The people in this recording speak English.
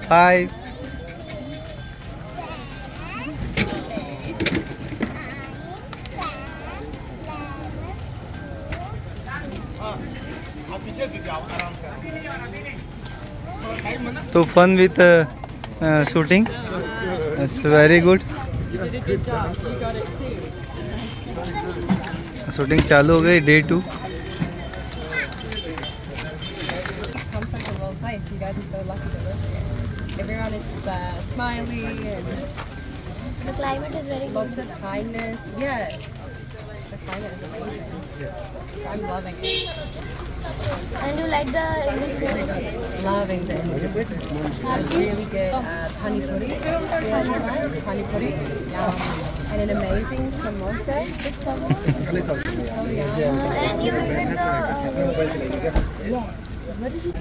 5. So fun with shooting. It's very good. You did a good job. You got it too. Shooting चालू हो गई day 2. Come from a little place. You guys are so lucky to live here. Everyone is smiley and The climate is very good. lots of kindness. Yeah, the climate is amazing. I'm loving it. And you like the Indian food? Loving the Indian food. Really good pani puri. Yeah, you like pani puri? Yum. And an amazing samosa. Just so yum. And you visited the... Yes. What did you?